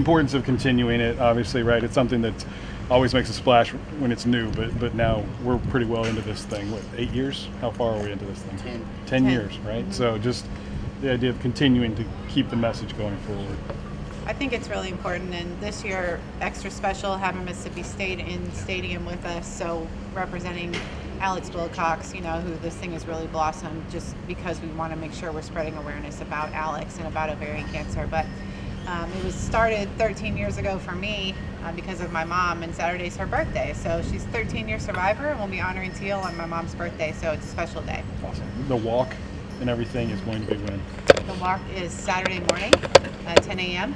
importance of continuing it, obviously, right? It's something that always makes a splash when it's new, but now we're pretty well into this thing. What, 8 years? How far are we into this thing? 10. 10 years, right? Mm-hmm. So just the idea of continuing to keep the message going forward. I think it's really important, and this year extra special having Mississippi State in stadium with us, so representing Alex Wilcox, who this thing has really blossomed just because we want to make sure we're spreading awareness about Alex and about ovarian cancer. But it was started 13 years ago for me because of my mom, and Saturday's her birthday. So she's a 13-year survivor, and we'll be honoring Teal on my mom's birthday, so it's a special day. Awesome. The walk and everything is going to be when? The walk is Saturday morning at 10 a.m.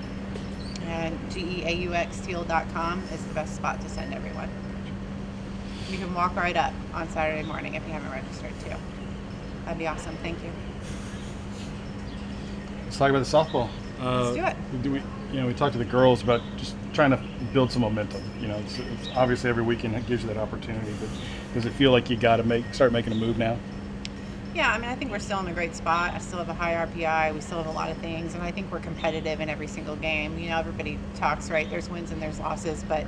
and geauxteal.com is the best spot to send everyone. You can walk right up on Saturday morning if you haven't registered too. That'd be awesome. Thank you. Let's talk about the softball. Let's do it. We talked to the girls about just trying to build some momentum. It's obviously every weekend it gives you that opportunity, but does it feel like you got to start making a move now? Yeah, I think we're still in a great spot. I still have a high RPI. We still have a lot of things, and I think we're competitive in every single game. Everybody talks, right? There's wins and there's losses, but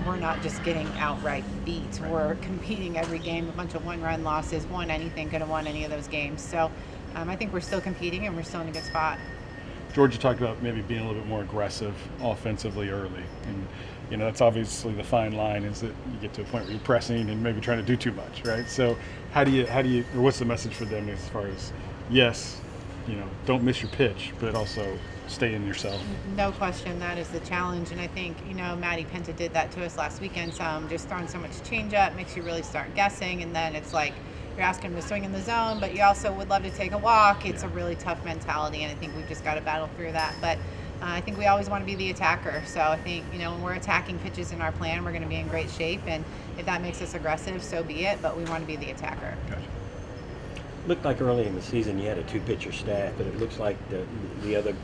we're not just getting outright beat. We're competing every game. A bunch of one-run losses, won anything, could have won any of those games. So I think we're still competing, and we're still in a good spot. Georgia talked about maybe being a little bit more aggressive offensively early, and that's obviously the fine line is that you get to a point where you're pressing and maybe trying to do too much, right? So how do you or what's the message for them as far as don't miss your pitch, but also stay in yourself? No question, that is the challenge, and I think Maddie Penta did that to us last weekend. Just throwing so much change up makes you really start guessing, and then it's like you're asking them to swing in the zone, but you also would love to take a walk. It's a really tough mentality, and I think we've just got to battle through that. But I think we always want to be the attacker. So I think, when we're attacking pitches in our plan, we're going to be in great shape. And if that makes us aggressive, so be it. But we want to be the attacker. Gotcha. Looked like early in the season you had a 2-pitcher staff, but it looks like the other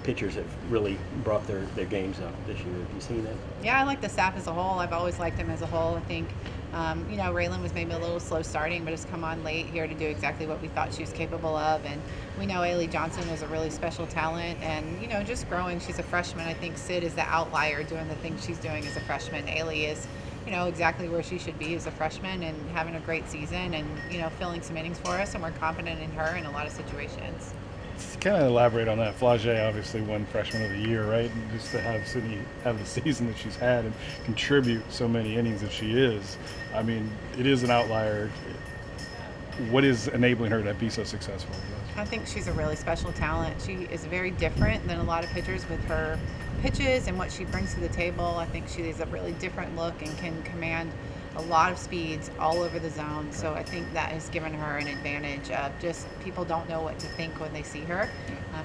pitchers have really brought their games up this year. Have you seen that? Yeah, I like the staff as a whole. I've always liked them as a whole. I think, Raylan was maybe a little slow starting, but has come on late here to do exactly what we thought she was capable of. And we know Ailey Johnson is a really special talent and, just growing. She's a freshman. I think Sid is the outlier doing the things she's doing as a freshman. Ailey is, exactly where she should be as a freshman and having a great season and, filling some innings for us. And we're confident in her in a lot of situations. Kind of elaborate on that. Flage obviously won Freshman of the Year, right? And just to have Sydney have the season that she's had and contribute so many innings that she is, it is an outlier. What is enabling her to be so successful? I think she's a really special talent. She is very different than a lot of pitchers with her pitches and what she brings to the table. I think she is a really different look and can command a lot of speeds all over the zone. So I think that has given her an advantage of just people don't know what to think when they see her.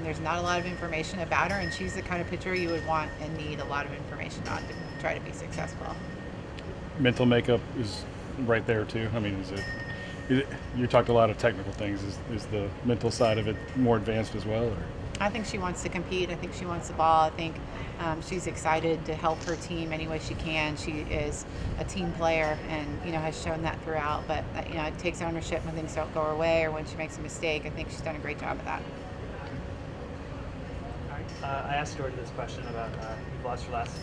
There's not a lot of information about her, and she's the kind of pitcher you would want and need a lot of information on to try to be successful. Mental makeup is right there too. You talked a lot of technical things. Is the mental side of it more advanced as well? Or? I think she wants to compete. I think she wants the ball. I think she's excited to help her team any way she can. She is a team player and, has shown that throughout. But, it takes ownership when things don't go her way or when she makes a mistake. I think she's done a great job of that. All right. I asked Jordan this question about you've lost your last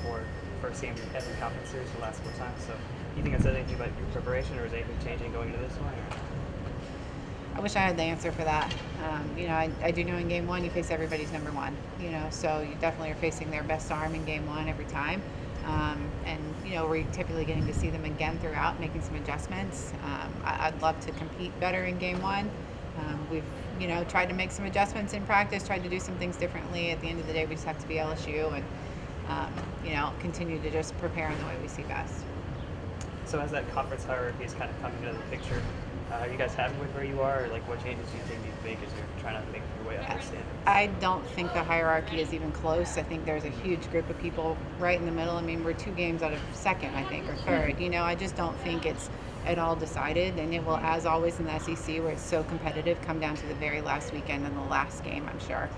first game in the conference series the last 4 times. So do you think it says anything about your preparation or is anything changing going into this one? Or? I wish I had the answer for that. I do know in game 1 you face everybody's number 1. So you definitely are facing their best arm in game 1 every time. We're typically getting to see them again throughout, making some adjustments. I'd love to compete better in game 1. We've tried to make some adjustments in practice, tried to do some things differently. At the end of the day, we just have to be LSU and continue to just prepare in the way we see best. So as that conference hierarchy is kind of coming into the picture, are you guys happy with where you are, or what changes do you think need to make as you're trying to make your way up the standings? I don't think the hierarchy is even close. I think there's a huge group of people right in the middle. We're 2 games out of second, I think, or third. I just don't think it's at all decided, and it will, as always in the SEC, where it's so competitive, come down to the very last weekend and the last game, I'm sure.